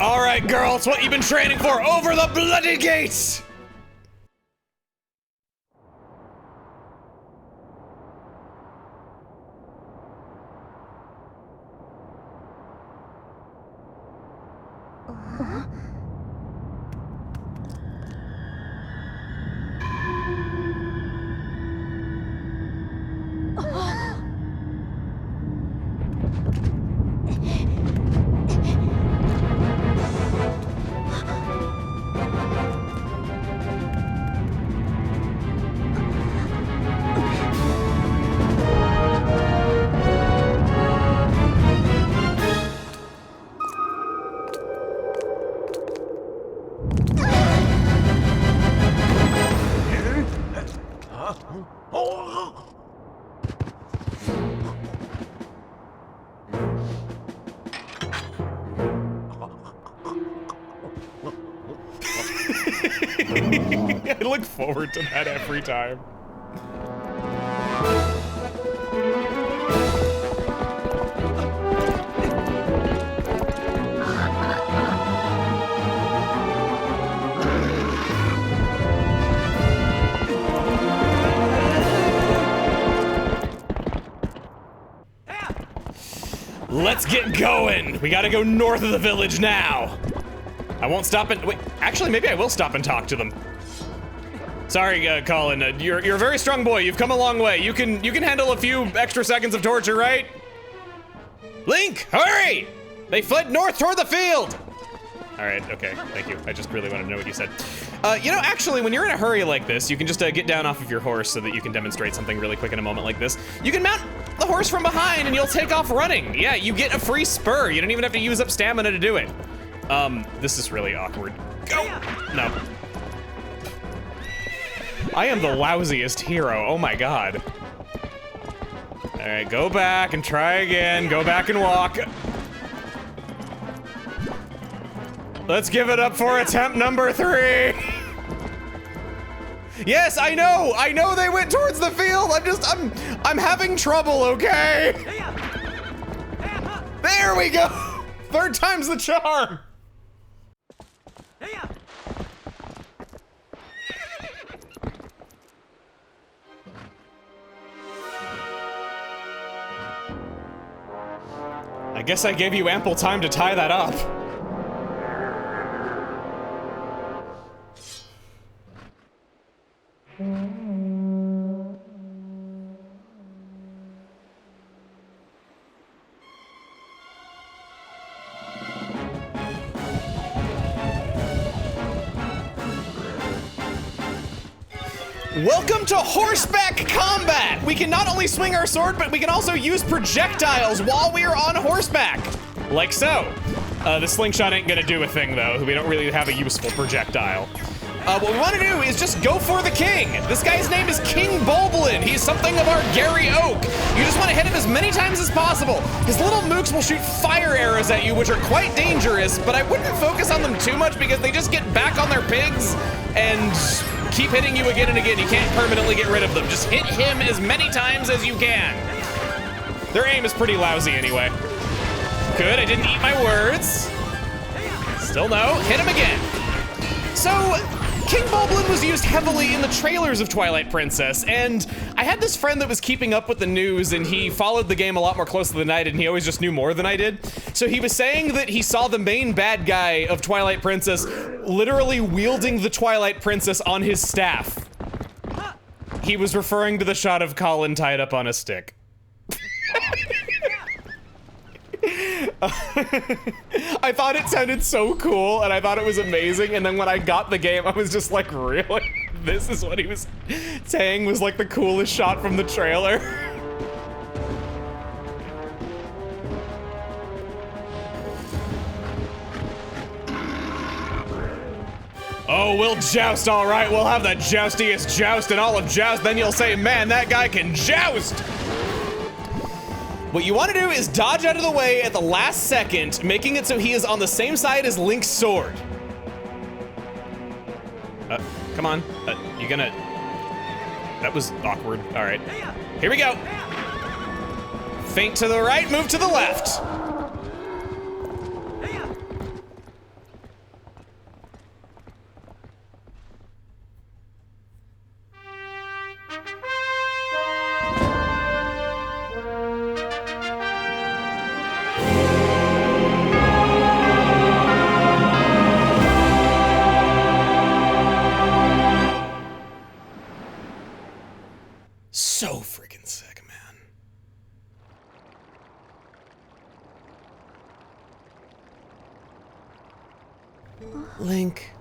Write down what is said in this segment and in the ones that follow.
All right, girl, it's what you've been training for. Over the bloody gates! I look forward to that every time. Let's get going. We gotta go north of the village now. I won't stop and wait. Actually, maybe I will stop and talk to them. Sorry, Colin. You're a very strong boy. You've come a long way. You can handle a few extra seconds of torture, right? Link, hurry! They fled north toward the field. All right. Okay. Thank you. I just really wanted to know what you said. You know, actually, when you're in a hurry like this, you can just get down off of your horse so that you can demonstrate something really quick in a moment like this. You can mount the horse from behind and you'll take off running. Yeah, you get a free spur. You don't even have to use up stamina to do it. This is really awkward. Go! No. I am the lousiest hero, oh my god. All right, go back and try again. Go back and walk. Let's give it up for attempt number 3. Yes, I know they went towards the field. I'm having trouble, okay? There we go. 3rd time's the charm. I guess I gave you ample time to tie that up. Welcome to horseback combat! We can not only swing our sword, but we can also use projectiles while we are on horseback. Like so. The slingshot ain't gonna do a thing though. We don't really have a useful projectile. What we wanna do is just go for the king. This guy's name is King Bulblin. He's something of our Gary Oak. You just wanna hit him as many times as possible. His little mooks will shoot fire arrows at you, which are quite dangerous, but I wouldn't focus on them too much because they just get back on their pigs and keep hitting you again and again. You can't permanently get rid of them. Just hit him as many times as you can. Their aim is pretty lousy anyway. Good, I didn't eat my words. Still no, hit him again. So, King Bulblin was used heavily in the trailers of Twilight Princess, and I had this friend that was keeping up with the news, and he followed the game a lot more closely than I did, and he always just knew more than I did. So he was saying that he saw the main bad guy of Twilight Princess literally wielding the Twilight Princess on his staff. He was referring to the shot of Colin tied up on a stick. I thought it sounded so cool and I thought it was amazing, and then when I got the game I was just like, really? This is what he was saying was like the coolest shot from the trailer? Oh, we'll joust, all right. We'll have the joustiest joust in all of joust. Then you'll say, man, that guy can joust. What you want to do is dodge out of the way at the last second, making it so he is on the same side as Link's sword. Come on. You gonna... That was awkward. All right. Here we go. Feint to the right, move to the left. Link.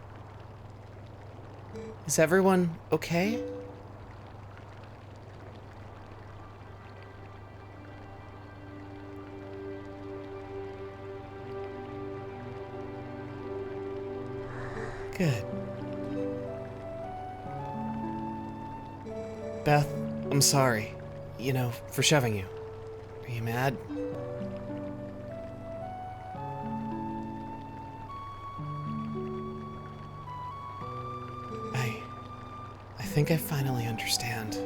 Is everyone okay? Good. Beth, I'm sorry. You know, for shoving you. Are you mad? I think I finally understand.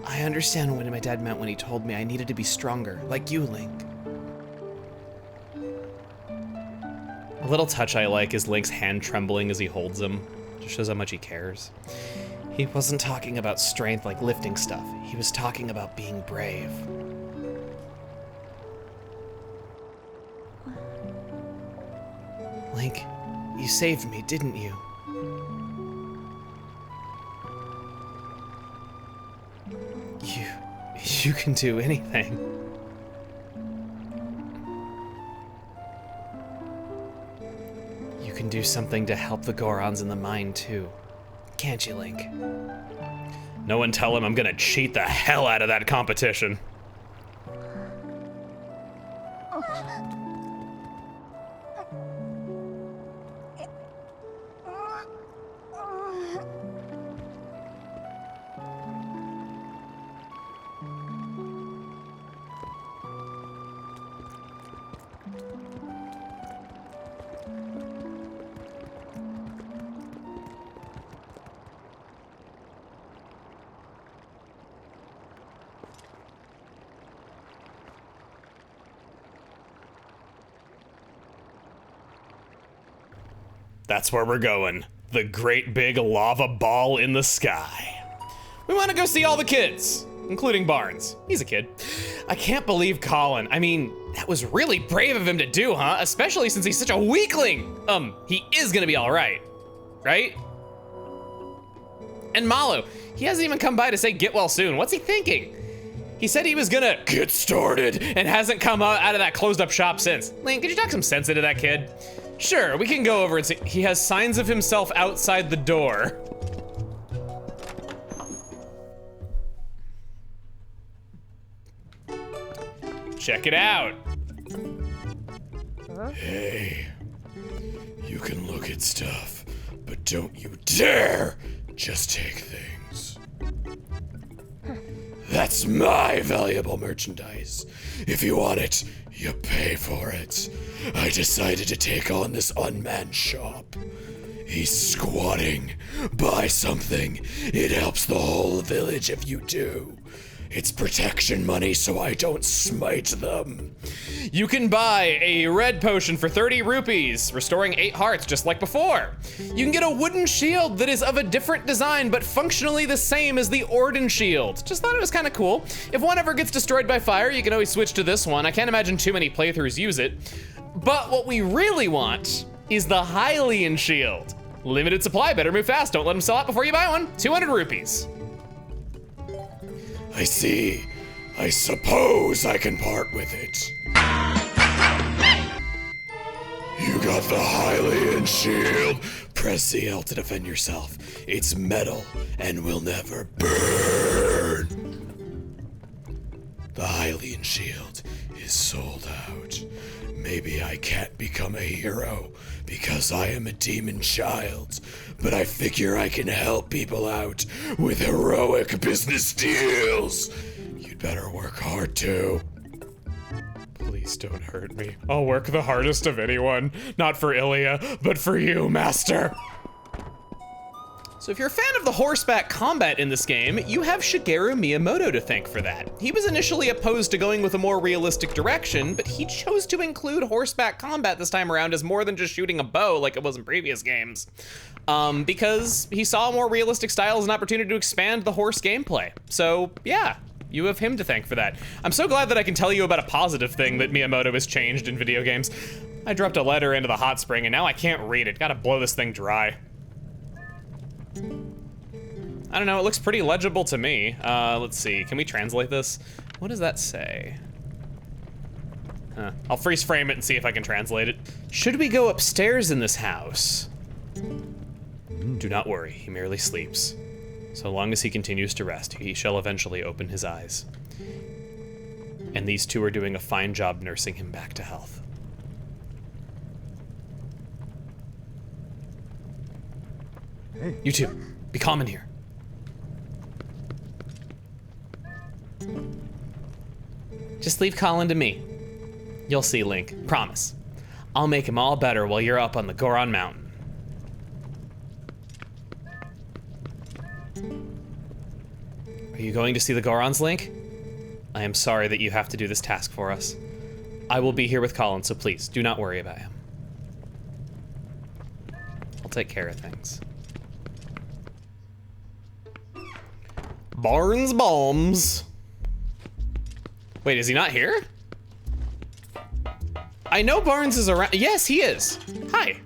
I understand what my dad meant when he told me I needed to be stronger, like you, Link. A little touch I like is Link's hand trembling as he holds him. Just shows how much he cares. He wasn't talking about strength like lifting stuff. He was talking about being brave. Link, you saved me, didn't you? You can do anything. You can do something to help the Gorons in the mine too. Can't you, Link? No one tell him I'm gonna cheat the hell out of that competition. That's where we're going. The great big lava ball in the sky. We want to go see all the kids, including Barnes. He's a kid. I can't believe Colin. I mean, that was really brave of him to do, huh? Especially since he's such a weakling. He is gonna be all right? And Malo, he hasn't even come by to say get well soon. What's he thinking? He said he was gonna get started and hasn't come out of that closed up shop since. Link, did you talk some sense into that kid? Sure, we can go over and see. He has signs of himself outside the door. Check it out. Hey, you can look at stuff, but don't you dare just take things. That's my valuable merchandise. If you want it, you pay for it. I decided to take on this unmanned shop. He's squatting. Buy something. It helps the whole village if you do. It's protection money so I don't smite them. You can buy a red potion for 30 rupees, restoring 8 hearts just like before. You can get a wooden shield that is of a different design but functionally the same as the Orden shield. Just thought it was kind of cool. If one ever gets destroyed by fire, you can always switch to this one. I can't imagine too many playthroughs use it. But what we really want is the Hylian shield. Limited supply, better move fast. Don't let them sell out before you buy one. 200 rupees. I see. I suppose I can part with it. You got the Hylian shield. Press ZL to defend yourself. It's metal and will never burn. The Hylian shield is sold out. Maybe I can't become a hero because I am a demon child, but I figure I can help people out with heroic business deals. You'd better work hard too. Please don't hurt me. I'll work the hardest of anyone. Not for Ilya, but for you, Master. So if you're a fan of the horseback combat in this game, you have Shigeru Miyamoto to thank for that. He was initially opposed to going with a more realistic direction, but he chose to include horseback combat this time around as more than just shooting a bow like it was in previous games. Because he saw more realistic style as an opportunity to expand the horse gameplay. So yeah, you have him to thank for that. I'm so glad that I can tell you about a positive thing that Miyamoto has changed in video games. I dropped a letter into the hot spring and now I can't read it. Gotta blow this thing dry. I don't know, it looks pretty legible to me. Let's see, can we translate this? What does that say? I'll freeze frame it and see if I can translate it. Should we go upstairs in this house? Do not worry, he merely sleeps. So long as he continues to rest, he shall eventually open his eyes. And these two are doing a fine job nursing him back to health. Hey. You two, be calm in here. Just leave Colin to me. You'll see, Link. Promise. I'll make him all better while you're up on the Goron Mountain. Are you going to see the Gorons, Link? I am sorry that you have to do this task for us. I will be here with Colin, so please, do not worry about him. I'll take care of things. Barnes bombs. Wait, is he not here? I know Barnes is around. Yes, he is. Hi.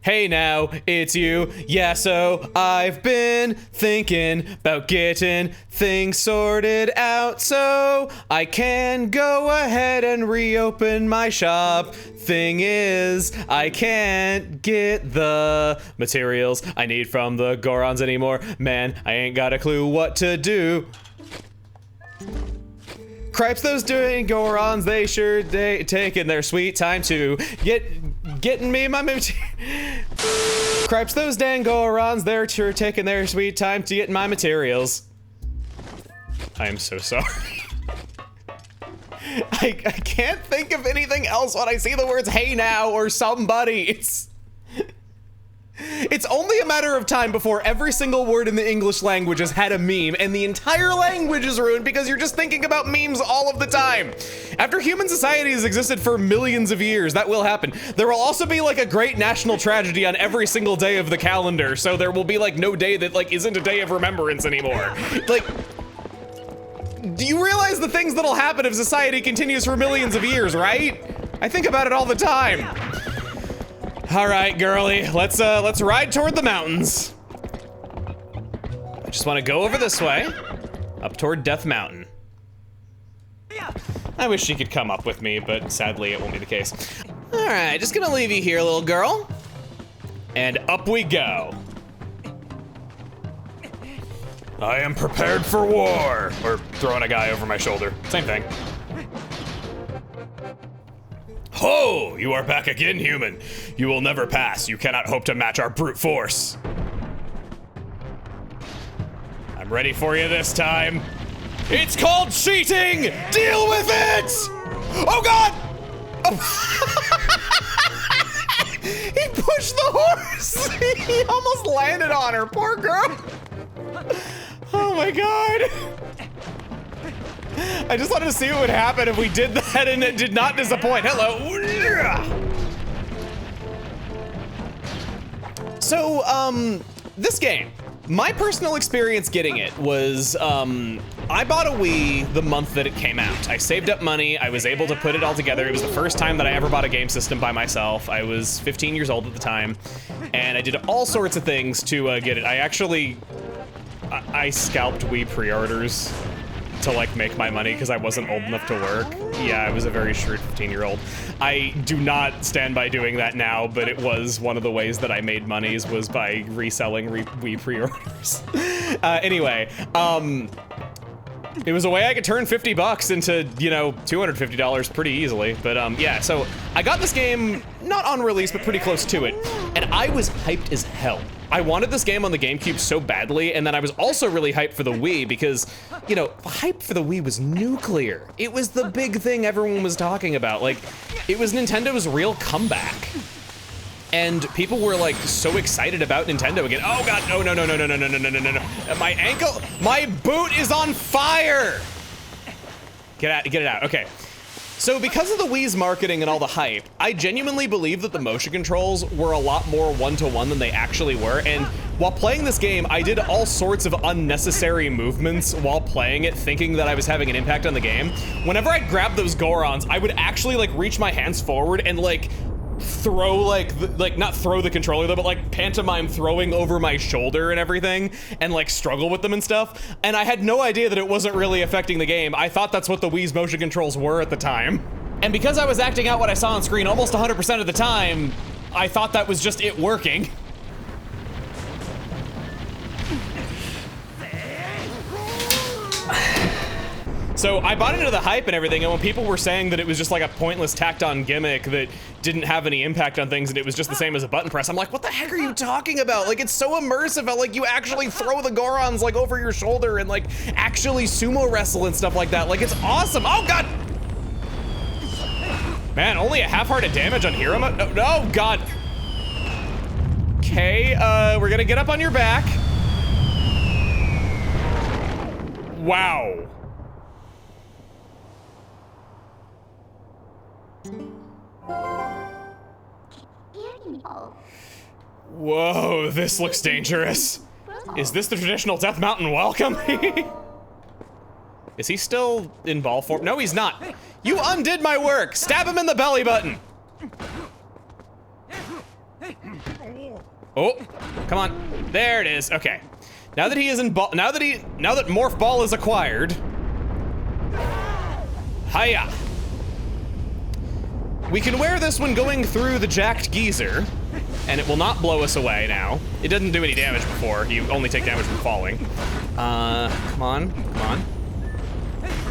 Hey now, it's you. Yeah, so I've been thinking about getting things sorted out so I can go ahead and reopen my shop. Thing is, I can't get the materials I need from the Gorons anymore. Man, I ain't got a clue what to do. Cripes, those doing Gorons, they sure taking their sweet time to getting me my Cripes, those dang Gorons, they're sure taking their sweet time to get my materials. I am so sorry. I can't think of anything else when I see the words hey now or somebody. It's only a matter of time before every single word in the English language has had a meme and the entire language is ruined because you're just thinking about memes all of the time. After human society has existed for millions of years, that will happen. There will also be like a great national tragedy on every single day of the calendar, so there will be like no day that like isn't a day of remembrance anymore. Like, do you realize the things that'll happen if society continues for millions of years, right? I think about it all the time. All right, girly, let's ride toward the mountains. I just want to go over this way, up toward Death Mountain. I wish she could come up with me, but sadly it won't be the case. All right, just gonna leave you here, little girl. And up we go. I am prepared for war. Or throwing a guy over my shoulder, same thing. Ho! You are back again, human. You will never pass. You cannot hope to match our brute force. I'm ready for you this time. It's called cheating! Deal with it! Oh God! Oh. He pushed the horse! He almost landed on her, poor girl. Oh my God. I just wanted to see what would happen if we did that and it did not disappoint. Hello. So, this game, my personal experience getting it was, I bought a Wii the month that it came out. I saved up money, I was able to put it all together. It was the first time that I ever bought a game system by myself. I was 15 years old at the time, and I did all sorts of things to get it. I scalped Wii pre-orders to like make my money because I wasn't old enough to work. Yeah, I was a very shrewd 15-year-old. I do not stand by doing that now, but it was one of the ways that I made monies was by reselling Wii pre-orders. Anyway, it was a way I could turn 50 bucks into, you know, $250 pretty easily. But yeah, so I got this game not on release, but pretty close to it. And I was hyped as hell. I wanted this game on the GameCube so badly, and then I was also really hyped for the Wii because, you know, hype for the Wii was nuclear. It was the big thing everyone was talking about. Like, it was Nintendo's real comeback. And people were like so excited about Nintendo again. Oh God, no, no, no, no, no, no, no, no, no, no, no. My ankle, my boot is on fire. Get it out, okay. So because of the Wii's marketing and all the hype, I genuinely believe that the motion controls were a lot more one-to-one than they actually were, and while playing this game, I did all sorts of unnecessary movements while playing it, thinking that I was having an impact on the game. Whenever I grabbed those Gorons, I would actually like reach my hands forward and like throw not throw the controller though, but like pantomime throwing over my shoulder and everything and like struggle with them and stuff. And I had no idea that it wasn't really affecting the game. I thought that's what the Wii's motion controls were at the time. And because I was acting out what I saw on screen almost 100% of the time, I thought that was just it working. So I bought into the hype and everything, and when people were saying that it was just like a pointless tacked on gimmick that didn't have any impact on things and it was just the same as a button press, I'm like, what the heck are you talking about? Like, it's so immersive how like you actually throw the Gorons like over your shoulder and like actually sumo wrestle and stuff like that. Like, it's awesome. Oh God. Man, only a half-hearted damage on hero mode? No, God. Okay, we're gonna get up on your back. Wow. Whoa, this looks dangerous. Is this the traditional Death Mountain welcome? Is he still in ball form? No, he's not. You undid my work. Stab him in the belly button. Oh, come on. There it is. Okay. Now that he is in ball, now that Morph Ball is acquired. Hiya. We can wear this when going through the jacked geyser, and it will not blow us away now. It doesn't do any damage before. You only take damage from falling. Come on, come on.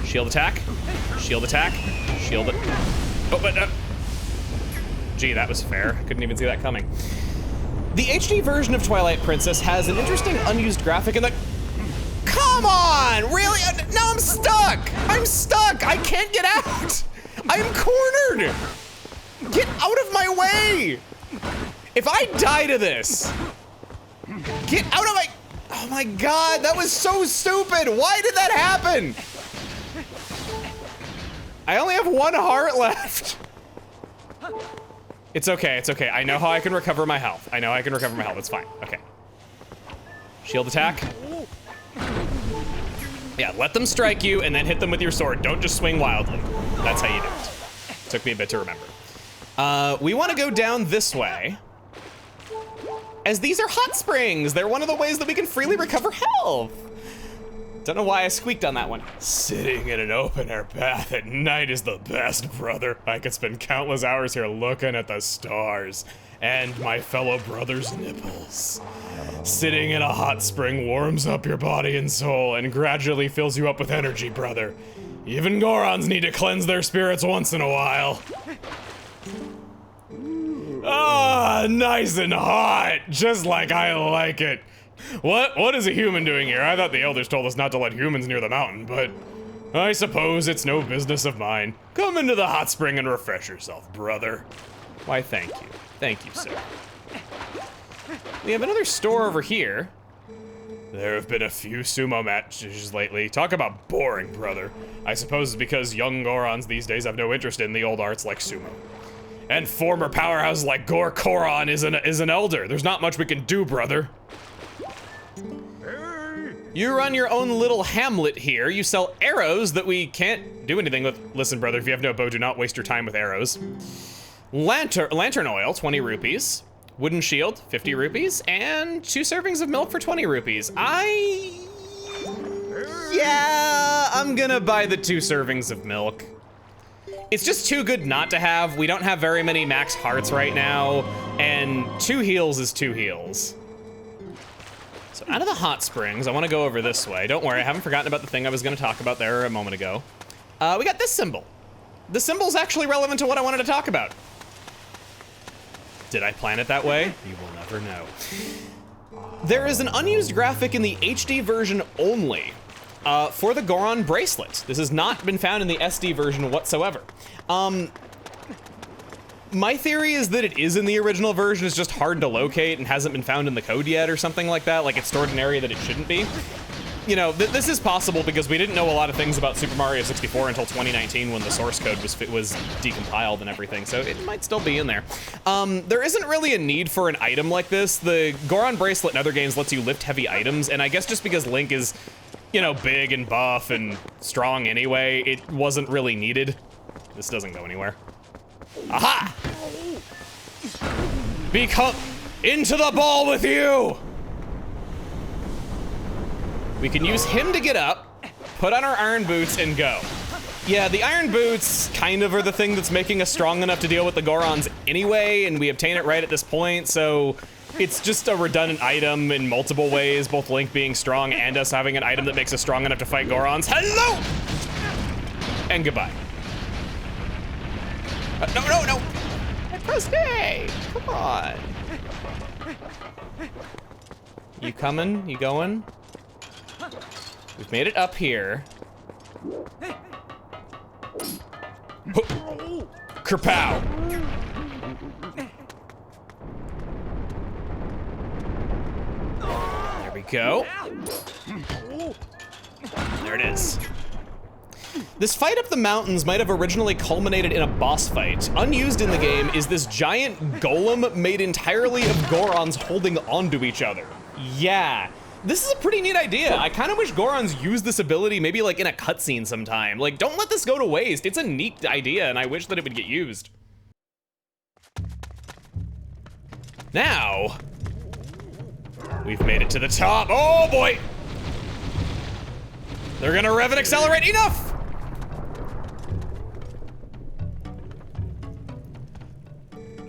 Shield attack, shield attack, shield it. Oh, but, gee, that was fair. Couldn't even see that coming. The HD version of Twilight Princess has an interesting unused graphic in the... Come on, really? No, I'm stuck. I'm stuck. I can't get out. I'm cornered. Get out of my way. If I die to this, get out of my... Oh my God, that was so stupid. Why did that happen? I only have 1 heart left. It's okay, it's okay. I know how I can recover my health. I know I can recover my health, it's fine, okay. Shield attack. Yeah, let them strike you and then hit them with your sword. Don't just swing wildly. That's how you do it. Took me a bit to remember. We wanna go down this way, as these are hot springs. They're one of the ways that we can freely recover health. Don't know why I squeaked on that one. Sitting in an open air bath at night is the best, brother. I could spend countless hours here looking at the stars and my fellow brother's nipples. Sitting in a hot spring warms up your body and soul and gradually fills you up with energy, brother. Even Gorons need to cleanse their spirits once in a while. Ah, nice and hot, just like I like it. What is a human doing here? I thought the elders told us not to let humans near the mountain, but I suppose it's no business of mine. Come into the hot spring and refresh yourself, brother. Why, thank you. Thank you, sir. We have another store over here. There have been a few sumo matches lately. Talk about boring, brother. I suppose it's because young Gorons these days have no interest in the old arts like sumo. And former powerhouses like Gor Koron is an elder. There's not much we can do, brother. You run your own little hamlet here. You sell arrows that we can't do anything with. Listen, brother, if you have no bow, do not waste your time with arrows. Lantern oil, 20 rupees. Wooden shield, 50 rupees. And 2 servings of milk for 20 rupees. Yeah, I'm gonna buy the 2 servings of milk. It's just too good not to have. We don't have very many max hearts right now. And 2 heals is 2 heals. So out of the hot springs, I want to go over this way. Don't worry, I haven't forgotten about the thing I was going to talk about there a moment ago. We got this symbol. The symbol's actually relevant to what I wanted to talk about. Did I plan it that way? You will never know. There is an unused graphic in the HD version only for the Goron bracelet. This has not been found in the SD version whatsoever. My theory is that it is in the original version, it's just hard to locate and hasn't been found in the code yet or something like that, like it's stored in an area that it shouldn't be. You know, this is possible because we didn't know a lot of things about Super Mario 64 until 2019 when the source code was decompiled and everything, so it might still be in there. There isn't really a need for an item like this. The Goron bracelet in other games lets you lift heavy items, and I guess just because Link is, you know, big and buff and strong anyway, it wasn't really needed. This doesn't go anywhere. Aha! Become into the ball with you! We can use him to get up, put on our iron boots, and go. Yeah, the iron boots kind of are the thing that's making us strong enough to deal with the Gorons anyway, and we obtain it right at this point, so it's just a redundant item in multiple ways, both Link being strong and us having an item that makes us strong enough to fight Gorons. Hello! And goodbye. No! I pressed A! Come on. You coming? You going? We've made it up here. Kerpow! There we go. There it is. This fight up the mountains might have originally culminated in a boss fight. Unused in the game is this giant golem made entirely of Gorons holding onto each other. Yeah. This is a pretty neat idea. I kind of wish Gorons used this ability maybe like in a cutscene sometime. Like, don't let this go to waste. It's a neat idea and I wish that it would get used. Now, we've made it to the top. Oh boy! They're gonna rev and accelerate. Enough!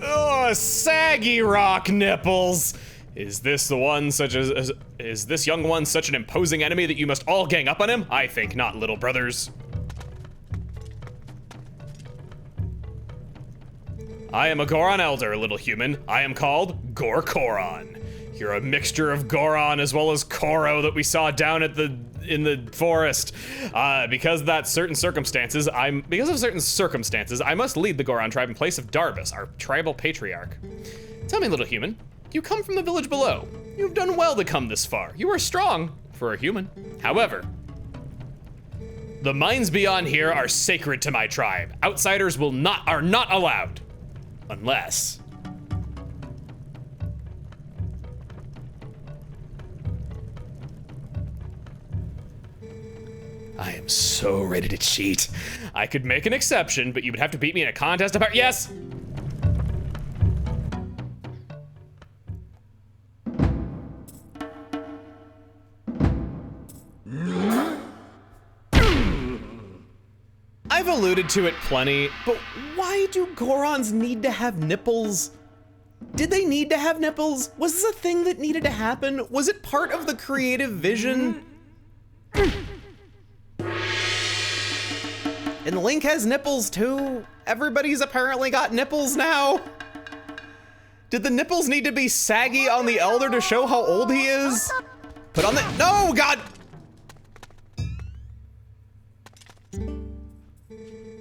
Oh, saggy rock nipples. Is this young one such an imposing enemy that you must all gang up on him? I think not, little brothers. I am a Goron elder, little human. I am called Gorkoron. You're a mixture of Goron as well as Koro that we saw down at in the forest. Because of certain circumstances, I must lead the Goron tribe in place of Darbus, our tribal patriarch. Tell me, little human, you come from the village below. You've done well to come this far. You are strong for a human. However, the mines beyond here are sacred to my tribe. Outsiders are not allowed. Unless... I am so ready to cheat. I could make an exception, but you would have to beat me in a contest about— Yes! I've alluded to it plenty, but why do Gorons need to have nipples? Did they need to have nipples? Was this a thing that needed to happen? Was it part of the creative vision? And Link has nipples too. Everybody's apparently got nipples now. Did the nipples need to be saggy on the elder to show how old he is? Put on the— No, God!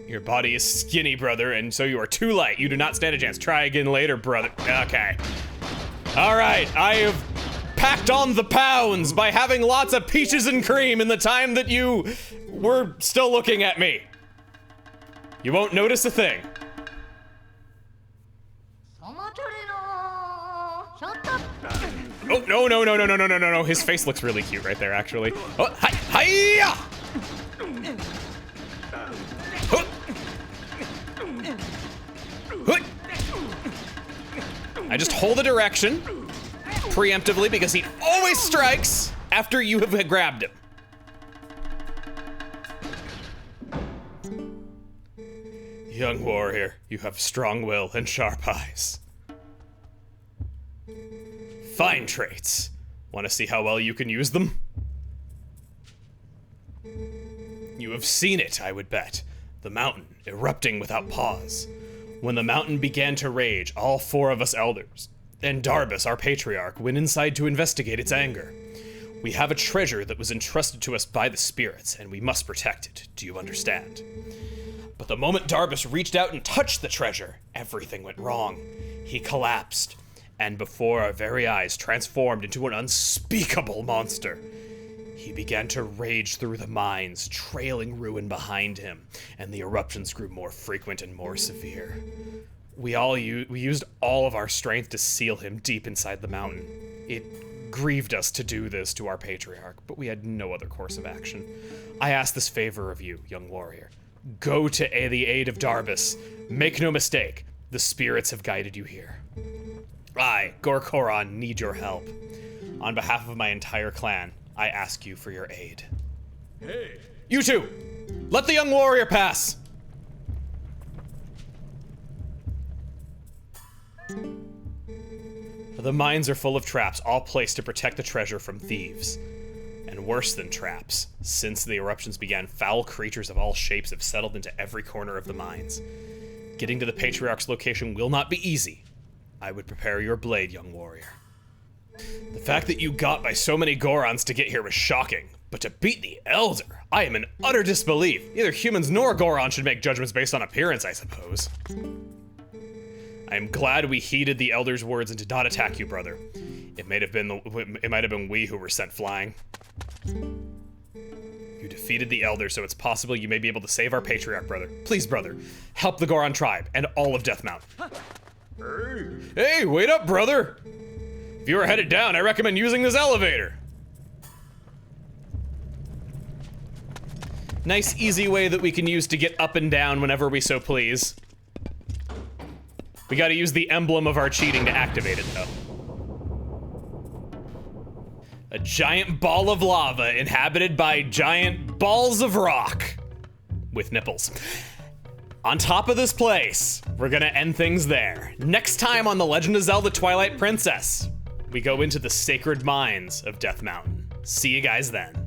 Your body is skinny, brother, and so you are too light. You do not stand a chance. Try again later, brother. Okay. All right, I have packed on the pounds by having lots of peaches and cream in the time that you were still looking at me. You won't notice a thing. Oh, no. His face looks really cute right there, actually. Oh, hi-ya! I just hold a direction preemptively because he always strikes after you have grabbed him. Young warrior, you have strong will and sharp eyes. Fine traits. Want to see how well you can use them? You have seen it, I would bet. The mountain erupting without pause. When the mountain began to rage, all four of us elders, and Darbus, our patriarch, went inside to investigate its anger. We have a treasure that was entrusted to us by the spirits, and we must protect it. Do you understand? But the moment Darbus reached out and touched the treasure, everything went wrong. He collapsed, and before our very eyes transformed into an unspeakable monster. He began to rage through the mines, trailing ruin behind him, and the eruptions grew more frequent and more severe. We used all of our strength to seal him deep inside the mountain. It grieved us to do this to our patriarch, but we had no other course of action. I ask this favor of you, young warrior. Go to the aid of Darbus. Make no mistake, the spirits have guided you here. I, Gorkoron, need your help. On behalf of my entire clan, I ask you for your aid. Hey. You two, let the young warrior pass. The mines are full of traps, all placed to protect the treasure from thieves. And worse than traps, since the eruptions began, foul creatures of all shapes have settled into every corner of the mines. Getting to the Patriarch's location will not be easy. I would prepare your blade, young warrior. The fact that you got by so many Gorons to get here was shocking, but to beat the Elder, I am in utter disbelief. Neither humans nor Goron should make judgments based on appearance, I suppose. I am glad we heeded the Elder's words and did not attack you, brother. It might have been we who were sent flying. You defeated the Elder, so it's possible you may be able to save our Patriarch, brother. Please, brother, help the Goron tribe and all of Death Mountain. Hey, wait up, brother! If you are headed down, I recommend using this elevator. Nice, easy way that we can use to get up and down whenever we so please. We gotta use the emblem of our cheating to activate it, though. A giant ball of lava inhabited by giant balls of rock with nipples. On top of this place, we're gonna end things there. Next time on The Legend of Zelda Twilight Princess, we go into the sacred mines of Death Mountain. See you guys then.